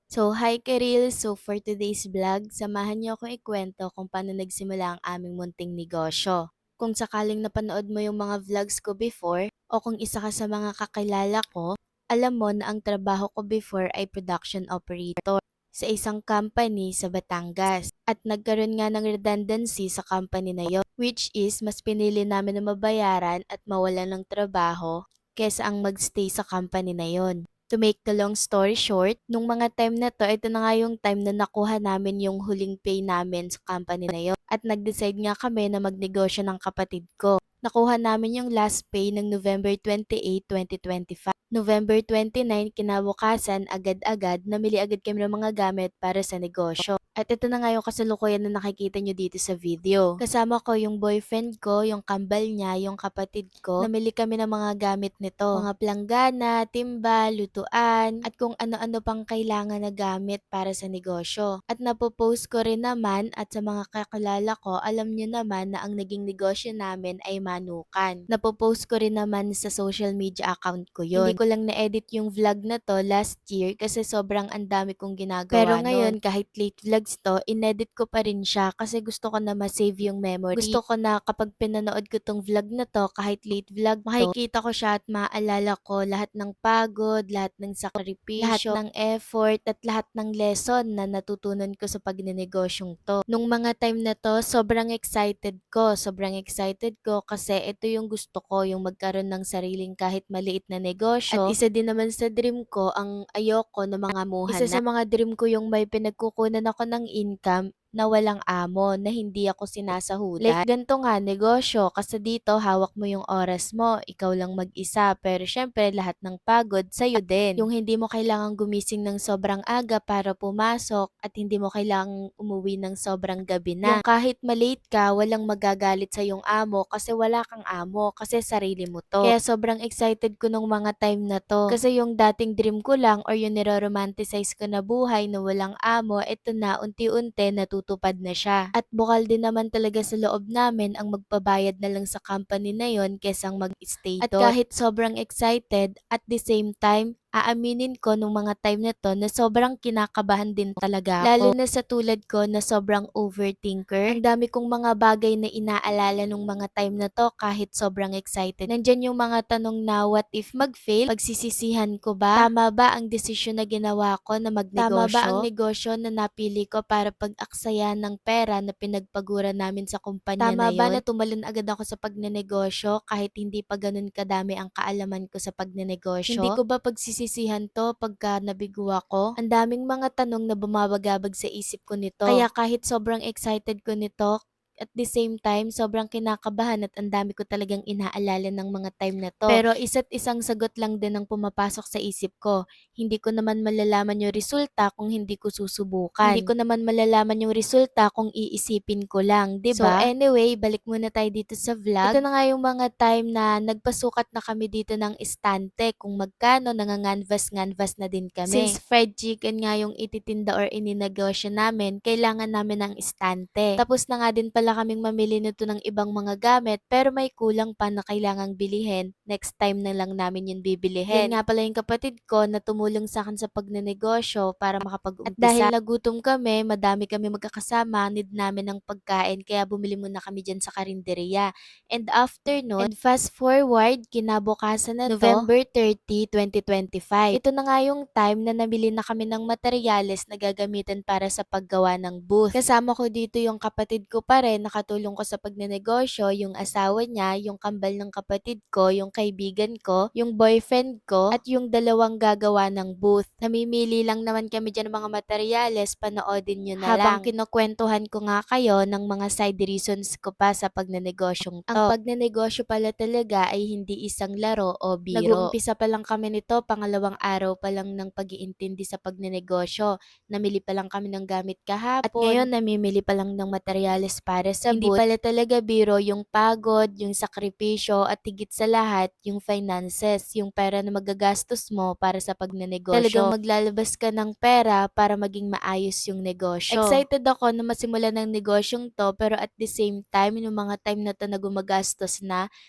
So, hi Karil! So, for today's vlog, samahan niyo akong ikwento kung paano nagsimula ang aming munting negosyo. Kung sakaling napanood mo yung mga vlogs ko before, o kung isa ka sa mga kakilala ko, alam mo na ang trabaho ko before ay production operator sa isang company sa Batangas. At nagkaroon nga ng redundancy sa company na yon, which is mas pinili namin na mabayaran at mawalan ng trabaho kesa ang magstay sa company na yon. To make the long story short, nung mga time na to, ito na nga yung time na nakuha namin yung huling pay namin sa company na yon. At nag-decide nga kami na magnegosyo ng kapatid ko. Nakuha namin yung last pay ng November 28, 2025. November 29, kinabukasan, agad-agad, namili agad kami ng mga gamit para sa negosyo. At ito na nga yung kasalukuyan na nakikita nyo dito sa video. Kasama ko yung boyfriend ko, yung kambal niya, yung kapatid ko. Namili kami ng mga gamit nito. Mga planggana, timba, lutuan, at kung ano-ano pang kailangan na gamit para sa negosyo. At napopost ko rin naman at sa mga kakilala ko, alam nyo naman na ang naging negosyo namin ay manukan. Napopost ko rin naman sa social media account ko yon. Hindi ko lang na-edit yung vlog na to last year kasi sobrang andami kong ginagawa. Pero ngayon, kahit late vlogs to, inedit ko pa rin siya kasi gusto ko na ma-save yung memory. Gusto ko na kapag pinanood ko tong vlog na to, kahit late vlog to, makikita ko siya at maaalala ko lahat ng pagod, lahat ng sakripisyo, lahat ng effort, at lahat ng lesson na natutunan ko sa pagnenegosyong to. Nung mga time na to, sobrang excited ko. Sobrang excited ko kasi ito yung gusto ko, yung magkaroon ng sariling kahit maliit na negosyo. At isa din naman sa dream ko, ang ayoko na mga muhan isa sa mga dream ko yung may pinagkukunan ako ng income na walang amo, na hindi ako sinasahudan. Like ganito nga, negosyo, kasi dito hawak mo yung oras mo, ikaw lang mag-isa, pero syempre lahat ng pagod sa'yo din. Yung hindi mo kailangang gumising ng sobrang aga para pumasok at hindi mo kailangang umuwi ng sobrang gabi na. Yung kahit malate ka, walang magagalit sa yung amo kasi wala kang amo, kasi sarili mo to. Kaya sobrang excited ko nung mga time na to. Kasi yung dating dream ko lang or yung niro-romanticize ko na buhay na walang amo, ito na unti-unti natutupad na siya. At bukal din naman talaga sa loob namin ang magpabayad na lang sa company na yon kesang mag-stay doon. At kahit sobrang excited, at the same time, aaminin ko nung mga time na to na sobrang kinakabahan din talaga ako. Lalo na sa tulad ko na sobrang overthinker. Ang dami kong mga bagay na inaalala nung mga time na to kahit sobrang excited. Nandyan yung mga tanong na what if mag-fail? Pagsisisihan ko ba? Tama ba ang desisyon na ginawa ko na magnegosyo? Tama ba ang negosyo na napili ko para pag-aksaya ng pera na pinagpagura namin sa kumpanya na yun? Tama ba na tumalon agad ako sa pagnenegosyo kahit hindi pa ganun kadami ang kaalaman ko sa pagnenegosyo? Hindi ko ba pagsisisihan to pagka nabigo ako? Ang daming mga tanong na bumabagabag sa isip ko nito. Kaya kahit sobrang excited ko nito, at the same time, sobrang kinakabahan at ang dami ko talagang inaalala ng mga time na to. Pero isa't isang sagot lang din ang pumapasok sa isip ko. Hindi ko naman malalaman yung resulta kung hindi ko susubukan. Hindi ko naman malalaman yung resulta kung iisipin ko lang, 'di ba? So anyway, balik muna tayo dito sa vlog. Ito na nga yung mga time na nagpasukat na kami dito ng istante kung magkano, nanganganvas-nganvas na din kami. Since fried chicken nga yung ititinda or ininegosyo namin, kailangan namin ng istante. Tapos na nga din pala kaming mamili nito ng ibang mga gamit pero may kulang pa na kailangang bilihin. Next time na lang namin yun bibilihin. Yan nga pala yung kapatid ko na tumulong sa akin sa pagnenegosyo para makapag-umpisa. At dahil nagutom kami, madami kami magkakasama, need namin ng pagkain kaya bumili muna kami dyan sa karinderya. And after nun, and fast forward, kinabukasan na to, November 30, 2025. Ito na nga yung time na nabili na kami ng materyales na gagamitin para sa paggawa ng booth. Kasama ko dito yung kapatid ko pa rin, nakatulong ko sa pagnenegosyo, yung asawa niya, yung kambal ng kapatid ko, yung kaibigan ko, yung boyfriend ko, at yung dalawang gagawa ng booth. Namimili lang naman kami dyan ng mga materyales, panoodin nyo na habang lang. Kinukwentuhan ko nga kayo ng mga side reasons ko pa sa pagnenegosyong to. Ang pagnenegosyo pala talaga ay hindi isang laro o biro. Nag-uumpisa pa lang kami nito, pangalawang araw pa lang ng pag-iintindi sa pagnenegosyo. Namili pa lang kami ng gamit kahapon. At ngayon, namimili pa lang ng materyales para sa hindi pala talaga biro yung pagod, yung sakripisyo at higit sa lahat yung finances, yung pera na magagastos mo para sa pagnenegosyo. Talagang maglalabas ka ng pera para maging maayos yung negosyo. Excited ako na masimulan ng negosyong to pero at the same time, yung mga time na to na gumagastos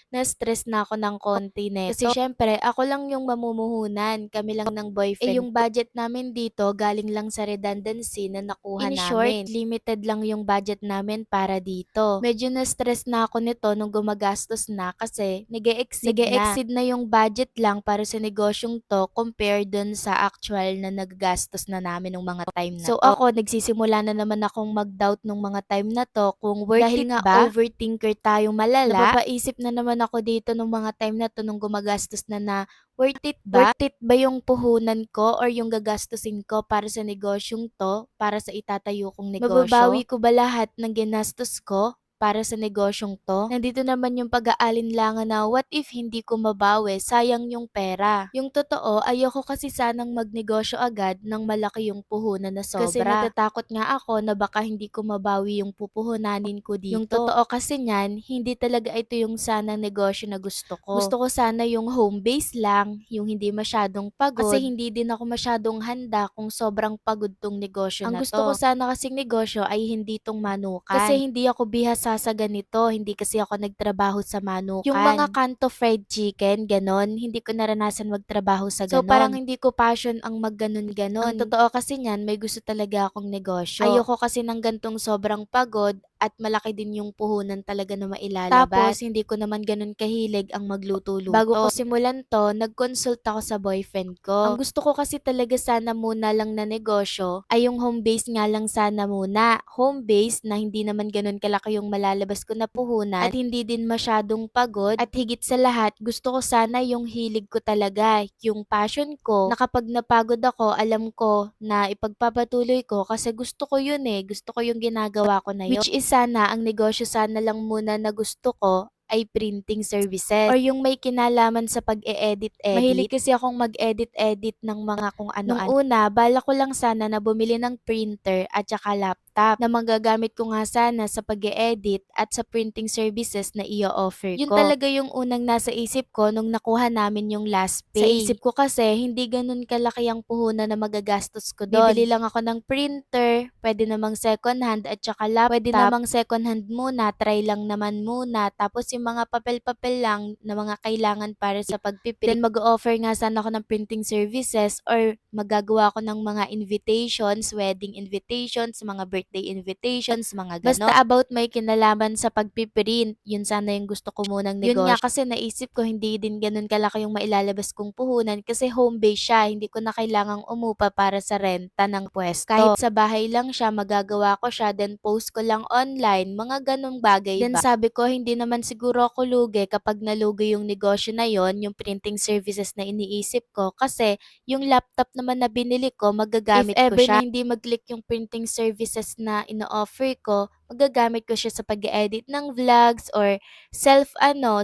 na-stress na ako ng konti neto. Kasi syempre, ako lang yung mamumuhunan, kami lang ng boyfriend yung budget namin dito galing lang sa redundancy na nakuha namin. In short, limited lang yung budget namin para dito. Medyo na-stress na ako nito nung gumagastos na kasi nag-e-exceed na yung budget lang para sa negosyong to compare dun sa actual na nagagastos na namin ng mga time na to. So ako, nagsisimula na naman akong mag-doubt nung mga time na to kung worth dahil it nga ba? Overthinker tayong malala. Napapaisip na naman ako dito nung mga time na to nung gumagastos na worth it ba? Worth it ba yung puhunan ko or yung gagastusin ko para sa negosyong to, para sa itatayo kong negosyo? Mababawi ko ba lahat ng ginastos ko para sa negosyong to? Nandito naman yung pag-aalinlangan na what if hindi ko mabawi, sayang yung pera. Yung totoo, ayoko kasi sanang magnegosyo agad ng malaki yung puhunan na sobra. Kasi natatakot nga ako na baka hindi ko mabawi yung pupuhunanin ko dito. Yung totoo kasi niyan, hindi talaga ito yung sanang negosyo na gusto ko. Gusto ko sana yung home base lang, yung hindi masyadong pagod. Kasi hindi din ako masyadong handa kung sobrang pagod tong negosyo na to. Ang gusto ko sana kasing negosyo ay hindi tong manukan. Kasi hindi ako bihasa sa ganito, hindi kasi ako nagtrabaho sa manukan. Yung mga kanto fried chicken, ganon, hindi ko naranasan magtrabaho sa ganon. So parang hindi ko passion ang magganon-ganon. Ang totoo kasi niyan, may gusto talaga akong negosyo. Ayoko kasi ng gantong sobrang pagod at malaki din yung puhunan talaga na mailalabas. Tapos, hindi ko naman ganun kahilig ang magluto-luto. Bago ko simulan to, nag-consult ako sa boyfriend ko. Ang gusto ko kasi talaga sana muna lang na negosyo ay yung home base nga lang sana muna. Home base na hindi naman ganun kalaki yung malalabas ko na puhunan at hindi din masyadong pagod. At higit sa lahat, gusto ko sana yung hilig ko talaga, yung passion ko, na kapag napagod ako, alam ko na ipagpapatuloy ko kasi gusto ko yun eh. Gusto ko yung ginagawa ko na yun. Which is sana, ang negosyo sana lang muna na gusto ko ay printing services or yung may kinalaman sa pag-e-edit-edit. Mahilig kasi akong mag-edit-edit ng mga kung ano-ano. Nung una, bala ko lang sana na bumili ng printer at saka laptop na magagamit ko nga sana sa pag-e-edit at sa printing services na i-offer ko. Yun talaga yung unang nasa isip ko nung nakuha namin yung last pay. Sa isip ko kasi, hindi ganun kalaki ang puhunan na magagastos ko doon. Bibili lang ako ng printer, pwede namang second hand at saka laptop. Pwede namang second hand muna, try lang naman muna. Tapos yung mga papel-papel lang na mga kailangan para sa pagpiprint. Then mag-offer nga sana ako ng printing services or magagawa ako ng mga invitations, wedding invitations, mga birthday invitations, mga ganon. Basta about may kinalaman sa pagpiprint, yun sana yung gusto ko munang negosyo. Yun nga kasi naisip ko hindi din ganun kalaki yung mailalabas kong puhunan kasi home base siya, hindi ko na kailangang umupa para sa renta ng pwesto. Kahit sa bahay lang siya, magagawa ko siya, then post ko lang online, mga ganong bagay ba. Then sabi ko, hindi naman siguro ako lugi kapag nalugi yung negosyo na yon, yung printing services na iniisip ko kasi yung laptop naman na binili ko, magagamit ko siya. If ever na hindi mag-click yung printing services na ino-offer ko, magagamit ko siya sa pag-edit ng vlogs or self-use,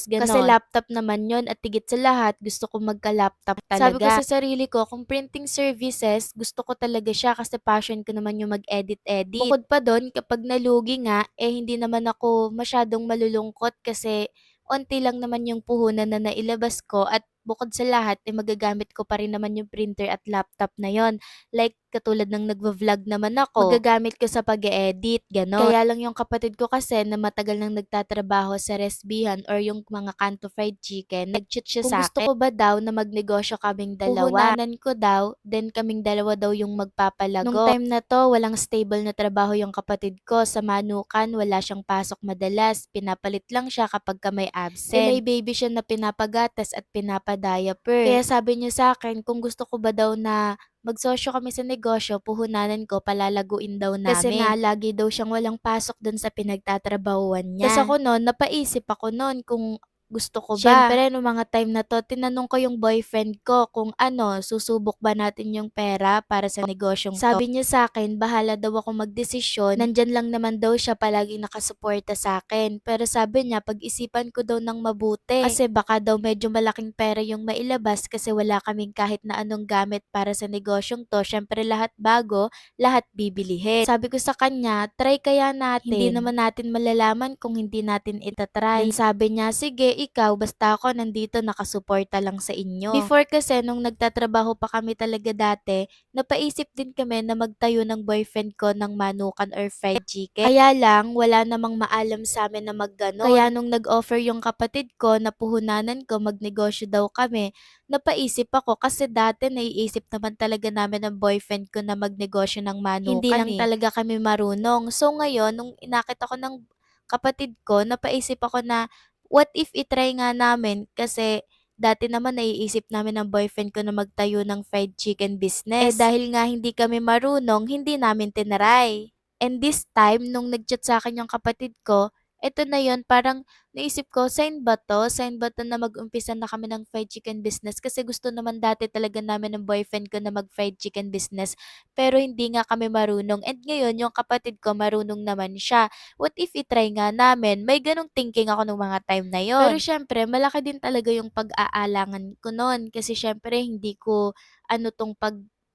ganon. Kasi laptop naman yon at higit sa lahat, gusto ko magka-laptop talaga. Sabi ko sa sarili ko, kung printing services, gusto ko talaga siya kasi passion ko naman yung mag-edit-edit. Bukod pa doon, kapag nalugi nga, hindi naman ako masyadong malulungkot kasi onti lang naman yung puhunan na nailabas ko at bukod sa lahat, magagamit ko pa rin naman yung printer at laptop na yon. Like, katulad ng nagva-vlog naman ako, magagamit ko sa pag-edit, ganon. Kaya lang yung kapatid ko kasi na matagal nang nagtatrabaho sa resbihan or yung mga kanto fried chicken, nag-cheat siya sa akin. Kung gusto ko ba daw na magnegosyo kaming dalawa, puhunanan ko daw, then kaming dalawa daw yung magpapalago. Nung time na to, walang stable na trabaho yung kapatid ko. Sa manukan, wala siyang pasok madalas. Pinapalit lang siya kapag ka may absent. May baby siya na pinapagatas at pinapadiaper. Kaya sabi niya sa akin, kung gusto ko ba daw na magsosyo kami sa negosyo, puhunanan ko, palalaguin daw namin. Kasi nga, lagi daw siyang walang pasok dun sa pinagtatrabahuan niya. Tapos ako noon, napaisip ako noon kung gusto ko ba? Siyempre nung mga time na 'to tinanong ko yung boyfriend ko kung ano, susubok ba natin yung pera para sa negosyong 'to. Sabi niya sa'kin bahala daw akong magdesisyon, nandiyan lang naman daw siya palaging nakasuporta sa'kin. Pero sabi niya pag-isipan ko daw ng mabuti, kasi baka daw medyo malaking pera yung mailabas kasi wala kaming kahit na anong gamit para sa negosyong 'to. Siyempre lahat bago, lahat bibilihin. Sabi ko sa kanya, try kaya natin. Hindi naman natin malalaman kung hindi natin ita-try. Then sabi niya, sige ikaw, basta ako nandito nakasuporta lang sa inyo. Before kasi nung nagtatrabaho pa kami talaga dati, napaisip din kami na magtayo ng boyfriend ko ng manukan or fried chicken. Kaya lang, wala namang maalam sa amin na magganon. Kaya nung nag-offer yung kapatid ko na puhunanan ko magnegosyo daw kami, napaisip ako kasi dati naiisip naman talaga namin ng boyfriend ko na magnegosyo ng manukan. Hindi lang talaga kami marunong. So ngayon, nung inakit ako ng kapatid ko, napaisip ako na what if itry nga namin kasi dati naman naiisip namin ng boyfriend ko na magtayo ng fried chicken business. Dahil nga hindi kami marunong, hindi namin tinry. And this time, nung nag-chat sa akin yung kapatid ko, eto na yon parang naisip ko, sign ba to? Sign ba to na mag-umpisa na kami ng fried chicken business? Kasi gusto naman dati talaga namin ng boyfriend ko na mag-fried chicken business. Pero hindi nga kami marunong. And ngayon, yung kapatid ko marunong naman siya. What if itry nga namin? May ganong thinking ako nung mga time na yon. Pero syempre, malaki din talaga yung pag-aalangan ko noon. Kasi syempre, hindi ko ano tong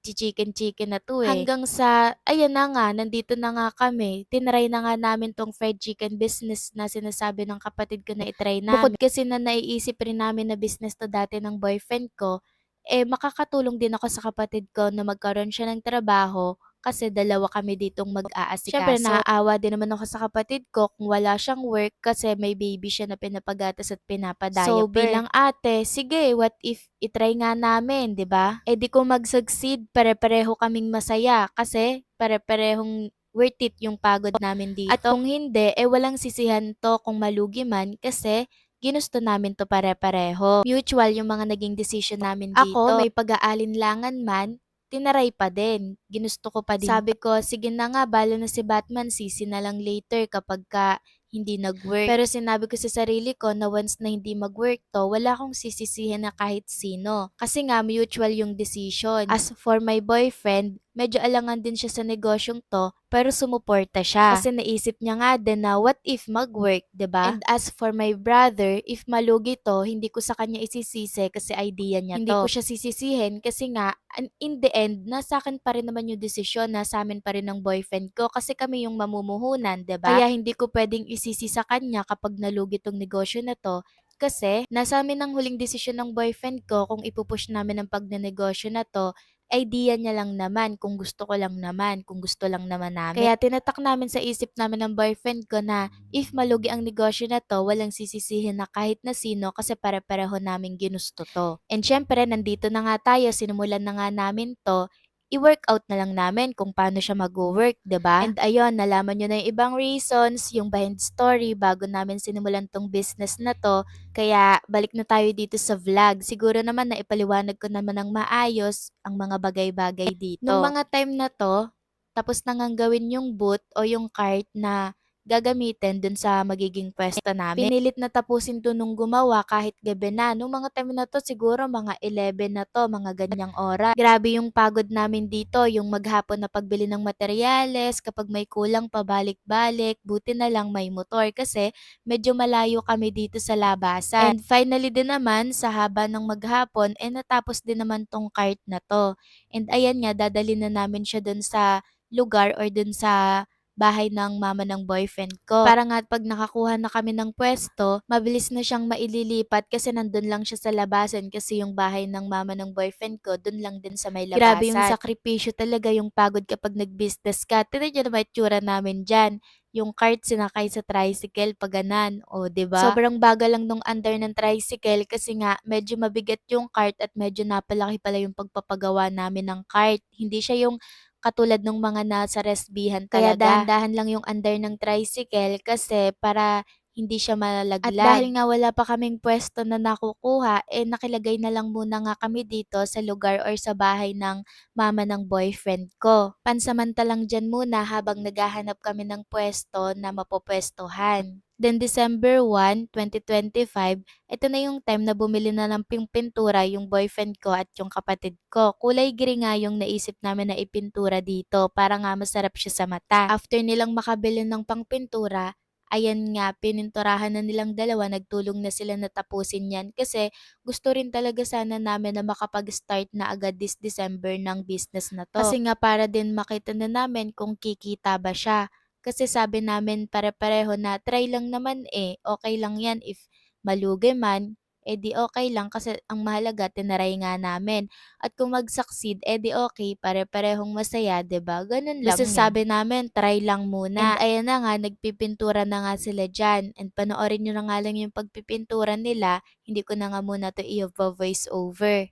chicken-chicken na 'to, Hanggang sa ayan na nga, nandito na nga kami, tinry na nga namin 'tong fried chicken business na sinasabi ng kapatid ko na i-try namin. Bukod kasi na naiisip rin namin na business 'to dati ng boyfriend ko, makakatulong din ako sa kapatid ko na magkaroon siya ng trabaho kasi dalawa kami ditong mag-aasikaso. Siyempre naaawa din naman ako sa kapatid ko kung wala siyang work kasi may baby siya na pinapagatas at pinapa-diaper. So bilang ate, sige, what if itry nga namin, 'di ba? Di kung mag-succeed, pare-pareho kaming masaya kasi pare-parehong worth it yung pagod namin dito. At kung hindi, walang sisihan to kung malugi man kasi ginusto namin 'to pare-pareho. Mutual yung mga naging decision namin dito. Ako, may pag-aalinlangan man, tinaray pa din. Ginusto ko pa din. Sabi ko, sige na nga, bala na si Batman, sisi na lang later kapagka hindi nag-work. Pero sinabi ko sa sarili ko na once na hindi mag-work to, wala akong sisisihin na kahit sino. Kasi nga, mutual yung decision. As for my boyfriend, medyo alangan din siya sa negosyong to, pero sumuporta siya. Kasi naisip niya nga din na what if mag-work, 'di ba? And as for my brother, if malugi to, hindi ko sa kanya isisisi kasi idea niya to. Hindi ko siya sisisihin kasi nga, in the end, nasa akin pa rin naman yung desisyon, nasa amin pa rin ng boyfriend ko kasi kami yung mamumuhunan, 'di ba? Kaya hindi ko pwedeng isisi sa kanya kapag nalugi tong negosyo na to kasi nasa amin ang huling desisyon ng boyfriend ko kung ipupush namin ang pagnenegosyo na to, idea niya lang naman, kung gusto ko lang naman, kung gusto lang naman namin. Kaya tinatak namin sa isip namin ng boyfriend ko na if malugi ang negosyo na to, walang sisisihin na kahit na sino kasi pare-pareho namin ginusto to. And syempre, nandito na nga tayo, sinimulan na nga namin to, i-workout na lang namin kung paano siya mag-work, 'di ba? And ayun, nalaman nyo na yung ibang reasons, yung behind story bago namin sinimulan tong business na to. Kaya balik na tayo dito sa vlog. Siguro naman na ipaliwanag ko naman ng maayos ang mga bagay-bagay dito. Nung mga time na to, tapos na ngang gawin yung booth o yung cart na gagamitin dun sa magiging pwesto namin. Pinilit na tapusin to nung gumawa kahit gabi na. Nung mga time na to, siguro mga 11 na to, mga ganyang oras. Grabe yung pagod namin dito, yung maghapon na pagbili ng materyales, kapag may kulang pabalik-balik, buti na lang may motor kasi medyo malayo kami dito sa labasan. And finally din naman, sa haba ng maghapon, natapos din naman tong cart na to. And ayan nga, dadalhin na namin siya dun sa lugar or dun sa bahay ng mama ng boyfriend ko. Para nga pag nakakuha na kami ng pwesto, mabilis na siyang maililipat kasi nandun lang siya sa labasan kasi yung bahay ng mama ng boyfriend ko, dun lang din sa may labasan. Grabe yung sakripisyo talaga, yung pagod kapag nag-business ka. Tignan nyo naman itsura namin dyan. Yung cart sinakay sa tricycle paganan, o 'di ba? Sobrang bagal lang nung under ng tricycle kasi nga medyo mabigat yung cart at medyo napalaki pala yung pagpapagawa namin ng cart. Hindi siya yung katulad nung mga nasa resbihan talaga. Kaya dahan-dahan lang yung under ng tricycle kasi para hindi siya malalaglag. At dahil nga wala pa kaming pwesto na nakukuha, nakilagay na lang muna nga kami dito sa lugar or sa bahay ng mama ng boyfriend ko. Pansamantalang dyan muna habang naghahanap kami ng pwesto na mapopwestuhan. Then December 1, 2025, ito na yung time na bumili na ng pintura yung boyfriend ko at yung kapatid ko. Kulay green nga yung naisip namin na ipintura dito para nga masarap siya sa mata. After nilang makabili ng pangpintura, ayan nga, pininturahan na nilang dalawa, nagtulong na sila na tapusin yan kasi gusto rin talaga sana namin na makapag-start na agad this December ng business na to. Kasi nga para din makita na namin kung kikita ba siya. Kasi sabi namin pare-pareho na try lang naman eh, okey lang 'yan if malugi man, eh, di okey lang kasi ang mahalaga tinaray nga namin at kung mag-succeed, eh, di okey pare-parehong masaya 'di ba, gano'n lang Basta 'yun. sabi namin try lang And muna. ayan na nga nagpipintura na nga sila diyan and panoorin niyo na nga lang yung pagpipintura nila, hindi ko na nga muna 'to ivo-voice over.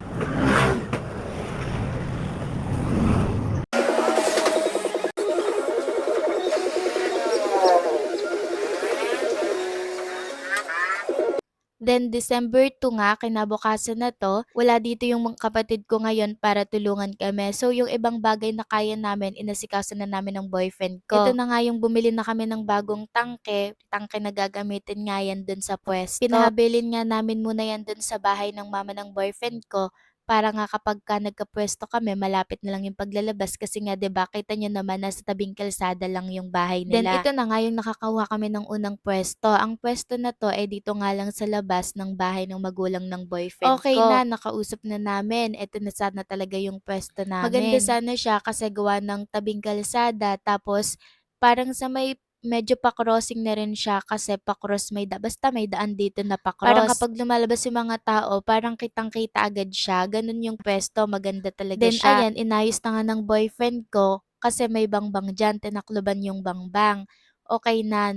Then December 2 nga, kinabukasan na 'to, wala dito yung mga kapatid ko ngayon para tulungan kami. So yung ibang bagay na kaya namin inasikaso na namin ng boyfriend ko. Ito na nga yung bumili na kami ng bagong tangke, tangke na gagamitin nga yan dun sa puwesto. Pinahabilin nga namin muna yan dun sa bahay ng mama ng boyfriend ko para nga kapagka nagkapuwesto kami malapit na lang yung paglalabas kasi nga 'di ba kita niyo naman nasa tabing kalsada lang yung bahay Then nila. ito Ito na nga yung nakakuha kami ng unang puwesto. Ang puwesto na 'to, eh, dito nga lang sa labas ng bahay ng magulang ng boyfriend okey ko. na, nakausap na namin, eto na sana talaga yung puwesto Maganda namin. sana siya kasi gawa ng tabing kalsada tapos parang sa may medyo pa-crossing na rin siya kasi pa-cross basta may daan dito na Parang pa-cross. kapag lumalabas yung mga tao, parang kitang-kita agad siya, gano'n yung puwesto, maganda talaga Then siya. ayan, inayos na nga ng boyfriend ko kasi may bangbang diyan, tinakloban yung bangbang. Okey na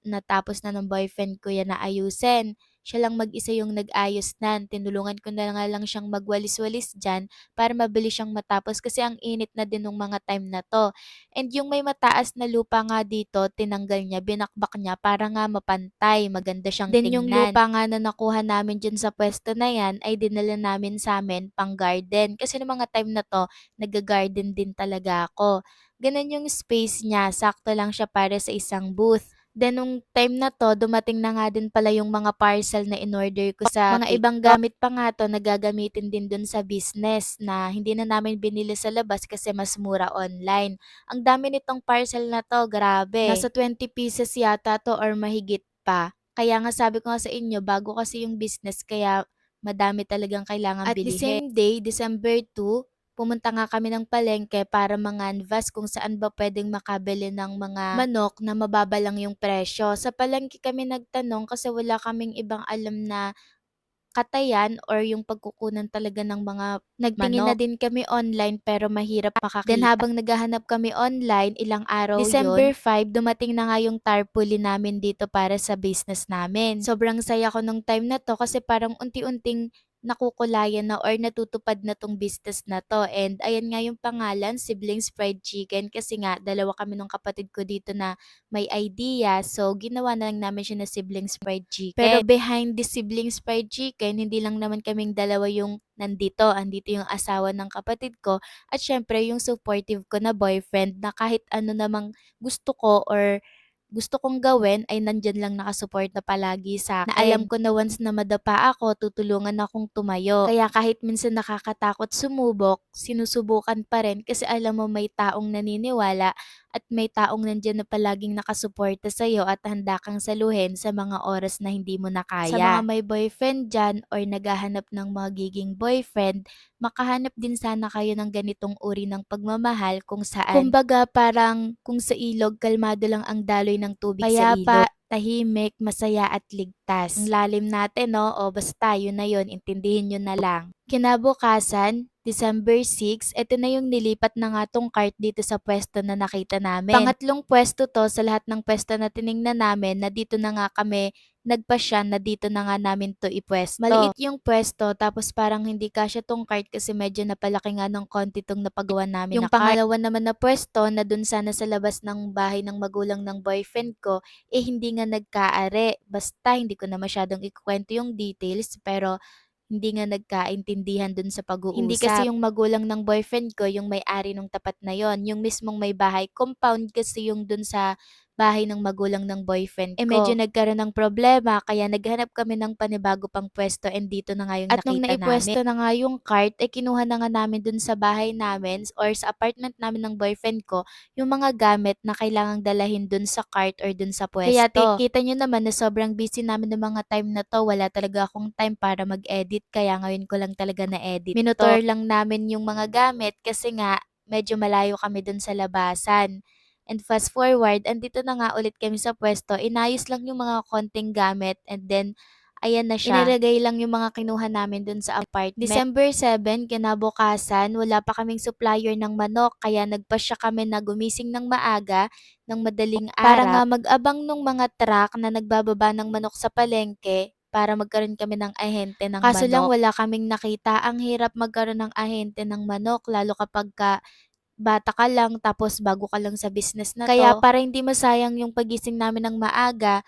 natapos na ng boyfriend ko 'yan na ayusin. Siya lang mag-isa yung nag-ayos niyan, tinulungan ko na nga lang siyang magwalis-walis diyan para mabilis siyang matapos kasi ang init na din nung mga time na 'to. And yung may mataas na lupa nga dito, tinanggal niya, binakbak niya para nga mapantay, maganda siyang Then yung tingnan. lupa nga na nakuha namin diyan sa puwesto na 'yan ay dinala namin sa'min pang-garden. Kasi nung mga time na 'to, nagga-garden din talaga ako. Gano'n yung space niya, sakto lang siya para sa isang booth. Then nung time na 'to, dumating na nga din pala yung mga parcel na inorder ko sa Mga ibang TikTok. gamit pa nga 'to na gagamitin din dun sa business na hindi na namin binili sa labas kasi mas mura online. Ang dami nitong parcel na 'to, Nasa grabe. 20 pieces yata 'to or mahigit pa. Kaya nga sabi ko nga sa inyo, bago kasi yung business kaya madami talagang kailangang At the bilhin. same day, December 2, pumunta nga kami ng palengke para manganvas kung saan ba puwedeng makabili ng mga manok na mababa lang yung presyo. Sa palengke kami nagtanong kasi wala kaming ibang alam na katayan or yung pagkukunan talaga ng mga Nagtingin na manok. din kami online pero mahirap Then makakita. habang naghahanap kami online, ilang araw December yon, 5 dumating na nga yung tarpaulin namin dito para sa business namin. sobrang saya ko nung time na 'to kasi parang unti-unting nakukulayan na or natutupad na 'tong business na 'to and ayan nga yung pangalan, Siblings Fried Chicken kasi nga dalawa kami nung kapatid ko dito na may idea so ginawa na lang namin siya na Siblings Fried Pero Chicken. Behind the Siblings Fried Chicken, hindi lang naman kaming dalawa yung nandito, andito yung asawa ng kapatid ko at siyempre yung supportive ko na boyfriend na kahit ano namang gusto ko or gusto kong gawin ay nandiyan lang nakasuporta palagi sa na alam akin. ko na once na madapa ako, tutulungan akong tumayo. Kaya kahit minsan nakakatakot sumubok, sinusubukan pa rin kasi alam mo may taong naniniwala at may taong nandiyan na palaging nakasuporta sa'yo at handa kang saluhin sa mga oras na hindi mo na Sa mga kaya. may boyfriend dyan or naghahanap ng magiging boyfriend, makahanap din sana kayo ng ganitong uri ng pagmamahal kung saan Kumbaga parang kung sa ilog kalmado lang ang daloy ng tubig sa ilog. payapa, tahimik, masaya at Ang ligtas. lalim natin 'no, o basta yun na yun, intindihin niyo na lang. Kinabukasan, December 6, eto na yung nilipat na nga 'tong cart dito sa puwesto na nakita namin. Pangatlong puwesto 'to sa lahat ng puwesto na tiningnan namin na dito na nga kami nagpasya na dito na nga namin 'to ipuwesto. Maliit yung puwesto tapos parang hindi kasya 'tong cart kasi medyo napalaki nga ng konti 'tong napagawa namin Yung na cart. pangalawa naman na puwesto na dun sana sa labas ng bahay ng magulang ng boyfriend ko, eh hindi nga nagkaari. Basta hindi ko na masyadong ikukuwento yung details pero hindi nga nagkaintindihan dun sa Hindi pag-uusap. kasi yung magulang ng boyfriend ko yung may-ari nung tapat na yon, yung mismong may bahay, compound kasi yung dun sa bahay ng magulang ng boyfriend Eh, ko. medyo Nagkaroon ng problema kaya naghanap kami ng panibago pang pwesto and dito na nga yung At nung nakita namin. naipwesto na nga yung cart, eh kinuha na nga namin dun sa bahay namin or sa apartment namin ng boyfriend ko yung mga gamit na kailangang dalahin dun sa cart or dun sa Kaya pwesto. kita nyo naman na sobrang busy namin ng mga time na 'to, wala talaga akong time para mag-edit kaya ngayon ko lang talaga na-edit 'to. Minotor lang namin yung mga gamit kasi nga medyo malayo kami dun sa labasan. And fast forward, andito na nga ulit kami sa pwesto, inayos lang yung mga konting gamit and then ayan na siya. Inilagay lang yung mga kinuha namin dun sa apartment. December 7, kinabukasan, wala pa kaming supplier ng manok kaya nagpasya kami na gumising ng maaga, ng madaling Para araw, nga mag-abang nung mga truck na nagbababa ng manok sa palengke para magkaroon kami ng ahente ng kaso lang manok. wala kaming nakita. Ang hirap magkaroon ng ahente ng manok lalo kapagka bata ka lang tapos bago ka lang sa business na Kaya 'to. para hindi masayang yung pagising namin ng maaga,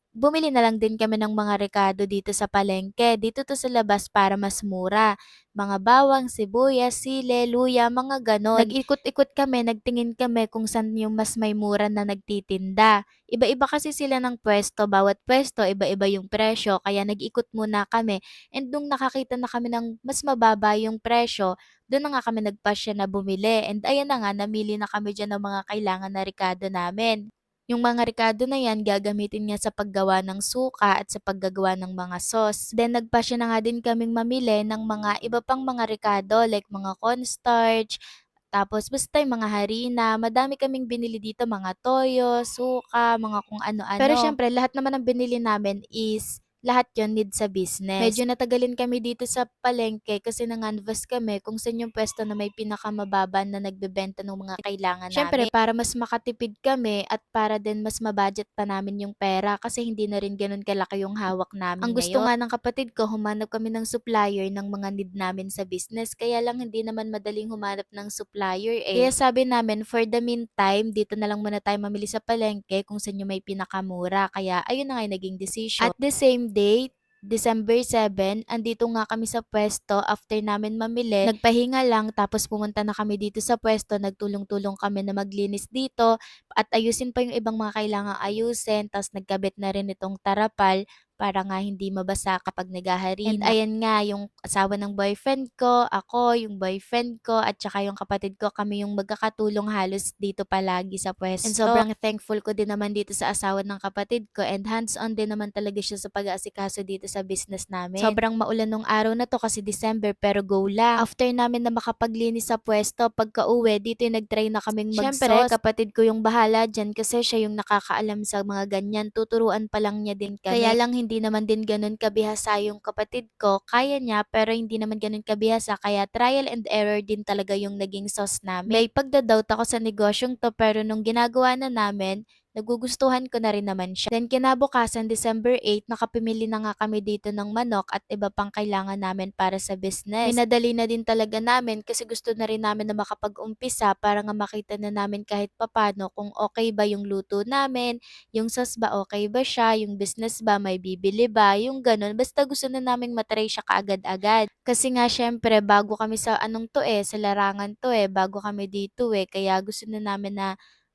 bumili na lang din kami ng mga rekado dito sa palengke. Dito 'to sa labas para mas mura. Mga bawang, sibuyas, sile, luya, mga gano'n. Nag-ikot-ikot kami, nagtingin kami kung saan yung mas may mura na nagtitinda. Iba-iba kasi sila ng pwesto, bawat pwesto iba-iba yung presyo kaya nag-ikot muna kami. And nung nakakita na kami ng mas mababa yung presyo, do'n na nga kami nagpasya na bumili. And ayan na nga, namili na kami diyan ng mga kailangan na rekado namin. Yung mga rekado na yan gagamitin niya sa paggawa ng suka at sa paggagawa ng mga sauce. Then nagpasya na nga din kaming mamili ng mga iba pang mga rekado like mga cornstarch, tapos basta yung mga harina, madami kaming binili dito, mga toyo, suka, mga kung Pero ano-ano. siyempre lahat naman ng binili namin is lahat yon need sa business. Medyo natagalin kami dito sa palengke kasi nanganvas kami kung saan yung pwesto na may pinakamababa na nagbebenta ng mga kailangan Siyempre namin. para mas makatipid kami at para din mas ma-budget pa namin yung pera kasi hindi na rin gano'n kalaki yung hawak Ang namin gusto ngayon. nga ng kapatid ko, humanap kami ng supplier ng mga need namin sa business. Kaya lang hindi naman madaling humanap ng supplier eh. Kaya sabi namin for the meantime, dito na lang muna tayo mamili sa palengke kung saan yung may pinakamura. Kaya ayun na nga yung naging decision. At the same day, December 7, andito nga kami sa pwesto after namin mamili. Nagpahinga lang tapos pumunta na kami dito sa pwesto. Nagtulong-tulong kami na maglinis dito at ayusin pa yung ibang mga kailangang ayusin. Tapos nagkabit na rin itong tarapal para nga hindi mabasa kapag And naghaharina. ayan nga, yung asawa ng boyfriend ko, ako, yung boyfriend ko, at saka yung kapatid ko, kami yung magkakatulong halos dito palagi sa And pwesto. sobrang thankful ko din naman dito sa asawa ng kapatid ko and hands-on din naman talaga siya sa pag-aasikaso dito sa business namin. Sobrang maulan nung araw na to kasi December pero go lang. After namin na makapaglinis sa pwesto, pagka-uwi dito yung nag-try na kaming Siyempre, mag-sauce. Kapatid ko yung bahala diyan kasi siya yung nakakaalam sa mga ganyan. Tuturuan pa lang niya din kaya kami. lang hindi naman din ganun kabihasa yung kapatid ko. Kaya niya pero hindi naman ganun kabihasa kaya trial and error din talaga yung naging sauce namin. May pagda-doubt ako sa negosyong to pero nung ginagawa na namin, nagugustuhan ko na rin naman siya. Then kinabukasan, December 8, nakapimili na nga kami dito ng manok at iba pang kailangan namin para sa business. Minadali na din talaga namin kasi gusto na rin namin na makapag-umpisa para nga makita na namin kahit papano kung okay ba yung luto namin, yung sauce ba okay ba siya, yung business ba may bibili ba, yung ganun. Basta gusto na naming matry siya kaagad-agad. Kasi nga syempre bago kami sa anong to eh, sa larangan to eh, bago kami dito eh. Kaya gusto na namin na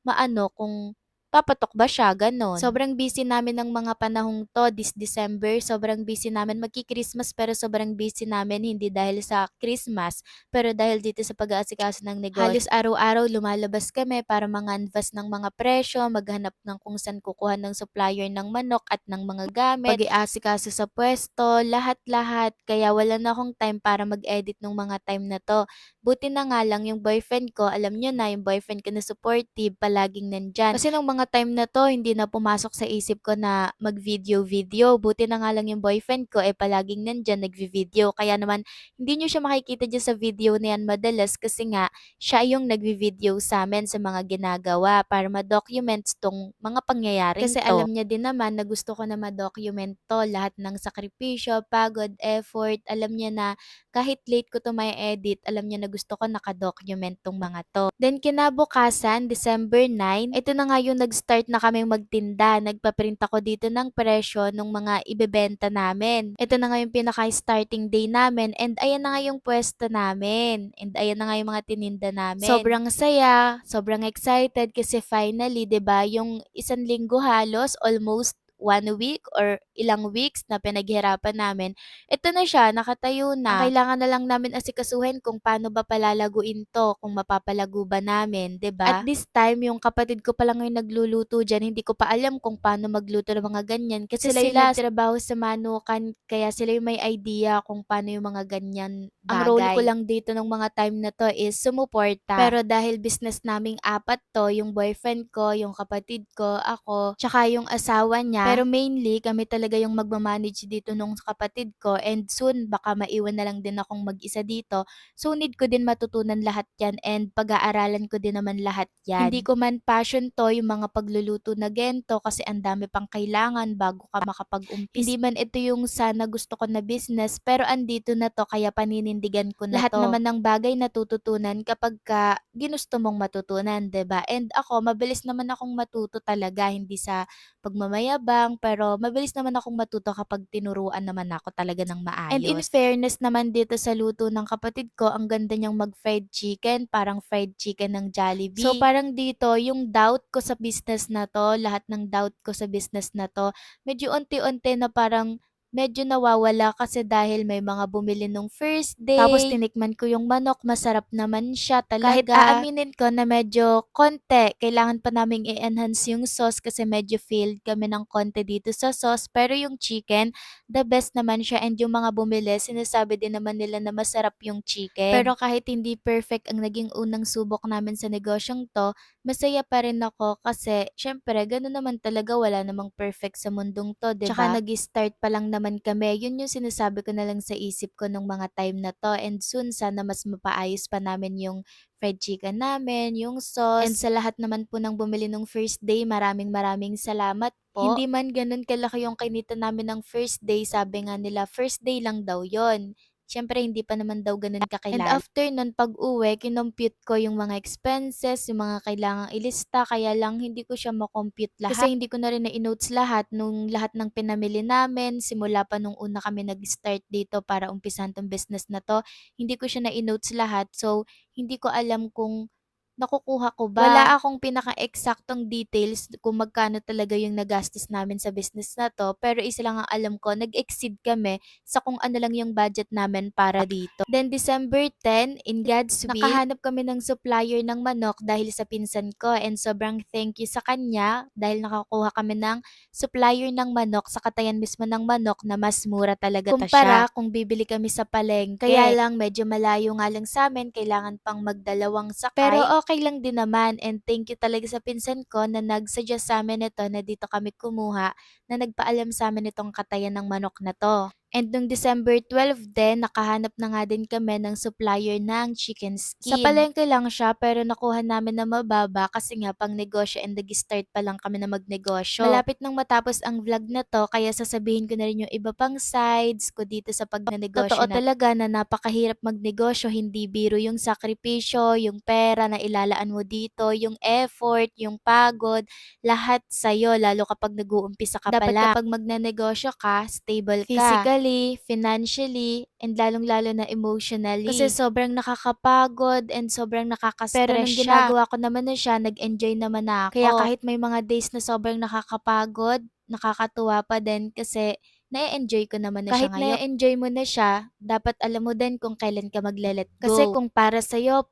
maano kung papatok ba siya, gano'n. Sobrang busy namin ng mga panahong 'to this December, sobrang busy namin. Magki-Christmas pero sobrang busy namin hindi dahil sa Christmas, pero dahil dito sa pag-aasikaso ng negosyo. Halos araw-araw lumalabas kami para manganvas ng mga presyo, maghanap ng kung saan kukuha ng supplier ng manok at ng mga gamit, pag-iasikaso sa puwesto, lahat-lahat. Kaya wala na akong time para mag-edit nung mga time na 'to. Buti na nga lang yung boyfriend ko, alam niyo na yung boyfriend ko na supportive, palaging nandyan. Kasi nung mga time na 'to, hindi na pumasok sa isip ko na mag-video-video. Buti na nga lang yung boyfriend ko, palaging nandyan, nagvi-video. Kaya naman, hindi niyo siya makikita diyan sa video na yan madalas kasi nga, siya yung nagvi-video sa'min sa mga ginagawa para ma-documents 'tong mga pangyayaring Kasi 'to. alam niya din naman na gusto ko na ma-document 'to, lahat ng sakripisyo, pagod, effort. Alam niya na kahit late ko 'to mai-edit, alam niya na gusto ko naka-document 'tong mga 'to. Then kinabukasan, December 9, ito na nga yung nag-start na kaming magtinda. Nagpa-print ako dito ng presyo nung mga ibebenta namin. Ito na nga yung pinaka-starting day namin and ayan na nga yung puwesto namin and ayan na nga yung mga tininda namin. Sobrang saya, sobrang excited kasi finally, 'di ba, yung isang linggo halos, almost 1 week or ilang weeks na pinaghirapan namin, ito na siya, nakatayo na. Ang kailangan na lang namin asikasuhin kung paano ba palalaguin 'to, kung mapapalago ba namin, 'di ba? At this time, yung kapatid ko pa lang yung nagluluto diyan, hindi ko pa alam kung paano magluto ng mga ganyan kasi sila yung nagtrabaho sa manukan, kaya sila yung may idea kung paano yung mga ganyan bagay. Ang role ko lang dito nung mga time na 'to is sumuporta. Pero dahil business naming apat 'to, yung boyfriend ko, yung kapatid ko, ako, tsaka yung asawa niya. Pero mainly kami talaga yung magma-manage dito nung kapatid ko and soon baka maiwan na lang din akong mag-isa dito. So need ko din matutunan lahat 'yan and pag-aaralan ko din naman lahat 'yan. Hindi ko man passion 'to yung mga pagluluto na ganito kasi ang dami pang kailangan bago ka makapag-umpisa. Hindi man ito yung sana gusto ko na business pero andito na 'to kaya paninindigan ko na 'to. Lahat naman ng bagay natututunan kapagka ginusto mong matutunan, 'di ba? And ako mabilis naman akong matuto talaga, hindi sa pagmamayabang, pero mabilis naman akong matuto kapag tinuruan naman ako talaga ng maayos. And in fairness naman dito sa luto ng kapatid ko, ang ganda niyang mag-fried chicken, parang fried chicken ng Jollibee. So parang dito, yung doubt ko sa business na to, lahat ng doubt ko sa business na to, medyo unti-unti na parang medyo nawawala kasi dahil may mga bumili nung first day. Tapos tinikman ko yung manok, masarap naman siya talaga. Kahit aaminin ko na medyo konti, kailangan pa naming i-enhance yung sauce kasi medyo failed kami ng konti dito sa sauce. Pero yung chicken, the best naman siya and yung mga bumili, sinasabi din naman nila na masarap yung chicken. Pero kahit hindi perfect ang naging unang subok namin sa negosyong to, masaya pa rin ako kasi syempre gano'n naman talaga, wala namang perfect sa mundong 'to, 'di ba? Tsaka nag-start pa lang naman kami, yun yung sinasabi ko na lang sa isip ko nung mga time na 'to and soon sana mas mapaayos pa namin yung fried chicken namin, yung sauce. And sa lahat naman po ng bumili nung first day, maraming maraming salamat po. Hindi man gano'n kalaki yung kinita namin ng first day, sabi nga nila first day lang daw yon. Siyempre hindi pa naman daw gano'n kakilala. And after nun pag-uwi, kinompute ko yung mga expenses, yung mga kailangang ilista, kaya lang hindi ko siya ma-compute lahat. Kasi hindi ko na rin na-notes lahat nung lahat ng pinamili namin, simula pa nung una kami nag-start dito para umpisan 'tong business na 'to, hindi ko siya na-notes lahat. So, hindi ko alam kung nakukuha ko ba. Wala akong pinaka-eksaktong details kung magkano talaga yung nagastos namin sa business na 'to, pero isa lang ang alam ko, nag-exceed kami sa kung ano lang yung budget namin para dito. Then December 10, in God's will, nakahanap kami ng supplier ng manok dahil sa pinsan ko and sobrang thank you sa kanya dahil nakakuha kami ng supplier ng manok sa katayan mismo ng manok na mas mura talaga ta siya. Kumpara kung bibili kami sa palengke. Kaya lang medyo malayo nga lang sa'min, kailangan pang magdalawang sakay. Pero okay lang din naman and thank you talaga sa pinsan ko na nag-suggest sa'min nito na dito kami kumuha, na nagpaalam sa'min nitong katayan ng manok na 'to. And nung December 12 din, nakahanap na nga din kami ng supplier ng chicken skin. Sa palengke lang siya pero nakuha namin na mababa kasi nga pang negosyo and nag-start pa lang kami na magnegosyo. Malapit nang matapos ang vlog na 'to kaya sasabihin ko na rin yung iba pang sides ko dito sa pagnenegosyo. Totoo talaga na napakahirap magnegosyo, hindi biro yung sakripisyo, yung pera na ilalaan mo dito, yung effort, yung pagod, lahat sa'yo lalo kapag nag-uumpisa ka pa lang. Dapat kapag magnenegosyo ka, stable ka. Physically, financially, and lalong-lalo na emotionally. Kasi sobrang nakakapagod and sobrang nakaka-stress siya. Pero nung ginagawa ko naman na siya, nag-enjoy naman na ako. Kaya kahit may mga days na sobrang nakakapagod, nakakatuwa pa din kasi na-enjoy ko naman na siya ngayon. Kahit na-enjoy mo na siya, dapat alam mo din kung kailan ka mag-let go. Kasi kung para sa'yo.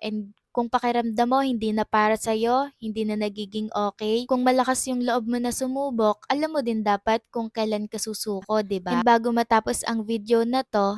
And kung pakiramdam mo hindi na para sa'yo, hindi na nagiging okay, kung malakas yung loob mo na sumubok, alam mo din dapat kung kailan ka susuko, 'di ba? And bago matapos ang video na 'to,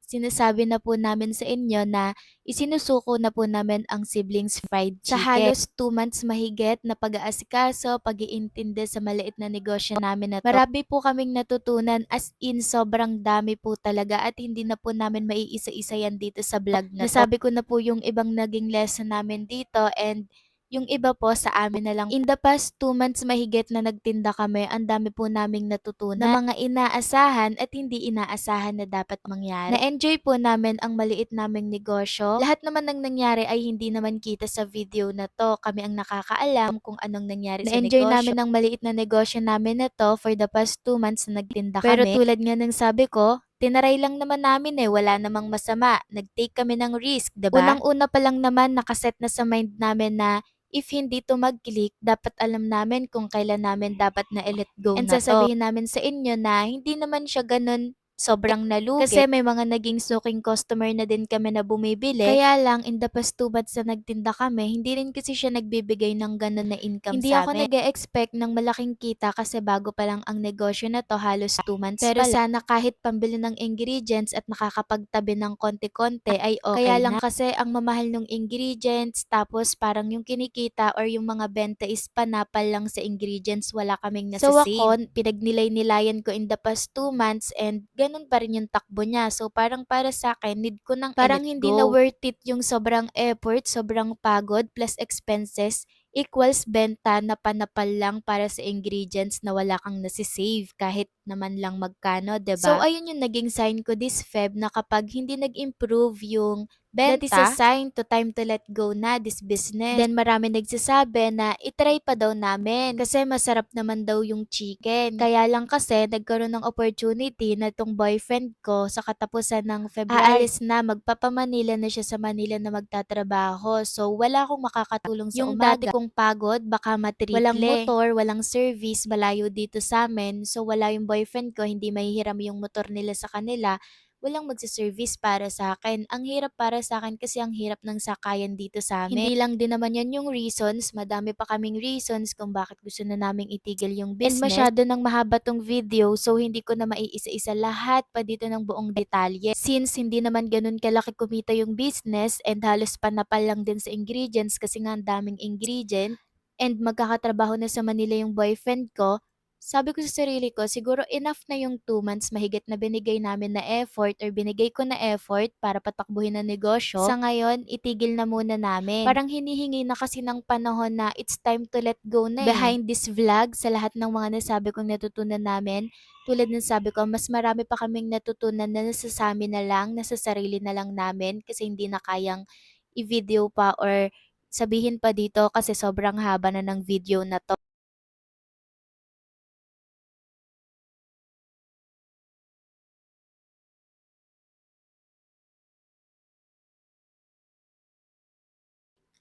sinasabi na po namin sa inyo na isinusuko na po namin ang siblings fried chicken. Sa halos 2 months mahigit na pag-aasikaso, pag-iintindi sa maliit na negosyo namin na to. Marami po kaming natutunan, as in sobrang dami po talaga at hindi na po namin maiisa-isa yan dito sa vlog na to. Nasabi ko na po yung ibang naging lesson namin dito and Yung iba po sa amin na lang. In the past 2 months mahigit na nagtinda kami, ang dami po naming natutunan na mga inaasahan at hindi inaasahan na dapat mangyari. Na-enjoy po namin ang maliit naming negosyo. Lahat naman ng nangyari ay hindi naman kita sa video na to. Kami ang nakakaalam kung anong nangyari sa negosyo. Na-enjoy namin ang maliit na negosyo namin na to for the past 2 months na nagtinda kami. Pero tulad nga ng sabi ko, tinaray lang naman namin wala namang masama. Nag-take kami ng risk, 'di ba? Unang-una pa lang naman nakaset na sa mind namin na if hindi 'to mag-click, dapat alam namin kung kailan namin dapat na i-let go And na 'to. sasabihin Namin sa inyo na hindi naman siya gano'n sobrang nalugi. Kasi may mga naging suking customer na din kami na bumibili. Kaya lang in the past 2 months na nagtinda kami, hindi rin kasi siya nagbibigay ng gano'n na income Hindi sa ako amin. Nag-e-expect ng malaking kita kasi bago pa lang ang negosyo na 'to, halos 2 months Pero pa lang. Sana kahit pambili ng ingredients at nakakapagtabi ng konti-konti ay okay Kaya lang na. kasi ang mamahal ng ingredients, tapos parang yung kinikita or yung mga benta is panapal lang sa ingredients, wala kaming So nasa-save. Ako, pinagnilay-nilayan ko in the past 2 months and ganun pa rin yung takbo niya. So parang para sa akin, need ko nang parang i-let hindi na go. worth it yung sobrang effort, sobrang pagod plus expenses equals benta na panapal lang para sa ingredients na wala kang nasi-save kahit naman lang magkano, 'di ba? So ayun yung naging sign ko this Feb na kapag hindi nag-improve yung that is a Benta? sign to time to let go na this business. Then marami nagsasabi na itry pa daw namin kasi masarap naman daw yung chicken. Kaya lang kasi nagkaroon ng opportunity na tong boyfriend ko sa katapusan ng February. Aalis na, magpapamanila na siya sa Manila na magtatrabaho. So wala akong makakatulong sa Yung umaga. dati Kung pagod, baka matriple. Walang motor, walang service, malayo dito sa amin. So wala yung boyfriend ko, hindi mahihiram yung motor nila sa kanila, walang magse-service para sa akin. Ang hirap para sa akin kasi ang hirap ng sakayan dito sa amin. Hindi lang din naman yan yung reasons, madami pa kaming reasons kung bakit gusto na naming itigil yung business. And masyado nang mahaba tong video, so hindi ko na maiisa-isa lahat pa dito ng buong detalye. Since hindi naman ganun kalaki kumita yung business and halos panapal lang din sa ingredients kasi nga ang daming ingredient, and magkakatrabaho na sa Manila yung boyfriend ko, sabi ko sa sarili ko, siguro enough na yung 2 months mahigit na binigay namin na effort or binigay ko na effort para patakbuhin ang negosyo. Sa ngayon, itigil na muna namin. Parang hinihingi na kasi ng panahon na it's time to let go na Behind this vlog, sa lahat ng mga nasabi kong natutunan namin, tulad ng sabi ko, mas marami pa kaming natutunan na nasa sa amin na lang, nasa sarili na lang namin kasi hindi na kayang i-video pa or sabihin pa dito kasi sobrang haba na ng video na to.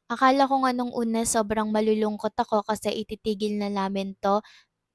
Akala ko nga nung una sobrang malulungkot ako kasi ititigil na namin 'to,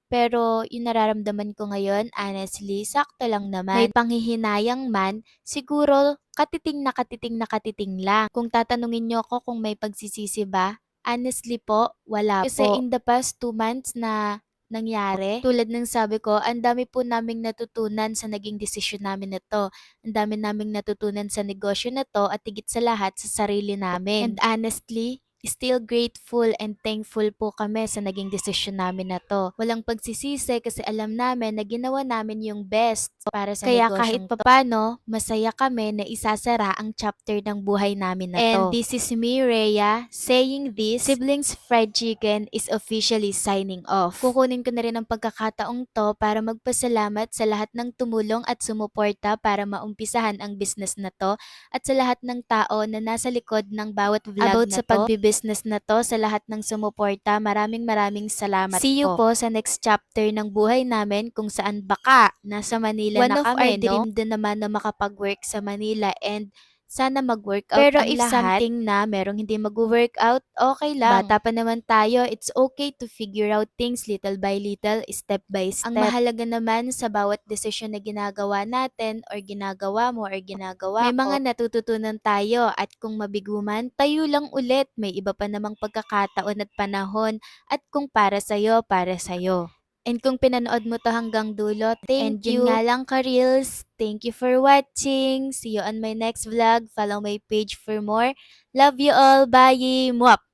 pero yung nararamdaman ko ngayon honestly sakto lang naman. May panghihinayang man, siguro katiting na katiting na katiting lang. Kung tatanungin niyo ako kung may pagsisisi ba, honestly po, wala Kasi po. in the past 2 months na nangyari, tulad ng sabi ko, ang dami po naming natutunan sa naging desisyon namin na 'to. Ang dami naming natutunan sa negosyo na 'to at higit sa lahat sa sarili namin. And honestly, still grateful and thankful po kami sa naging desisyon namin na 'to. Walang pagsisisi kasi alam namin na ginawa namin yung best para sa Kaya negosyong kahit to. Papano, masaya kami na isasara ang chapter ng buhay namin na to. And this is me, Rhea, saying this, Siblings Fried Chicken is officially signing off. Kukunin ko na rin ang pagkakataong to para magpasalamat sa lahat ng tumulong at sumuporta para maumpisahan ang business na to at sa lahat ng tao na nasa likod ng bawat vlog About na sa to. Business na to, sa lahat ng sumuporta, maraming salamat See you po sa next chapter ng buhay namin kung saan baka nasa Manila One na of our kami, no? dream Dream din naman na makapag-work sa Manila and sana mag-workout Pero ang if lahat. Something na merong hindi mag-workout, okay lang. Bata pa naman tayo, it's okay to figure out things little by little, step by step. Ang mahalaga naman sa bawat desisyon na ginagawa natin or ginagawa mo or ginagawa May ko, mga natututunan tayo at kung mabigo man, tayo lang ulit. May iba pa namang pagkakataon at panahon at kung para sa'yo, para sa'yo. And kung pinanood mo to hanggang dulo, Thank and yun you. nga lang ka-reels, thank you for watching. See you on my next vlog. Follow my page for more. Love you all. Bye! Mwap!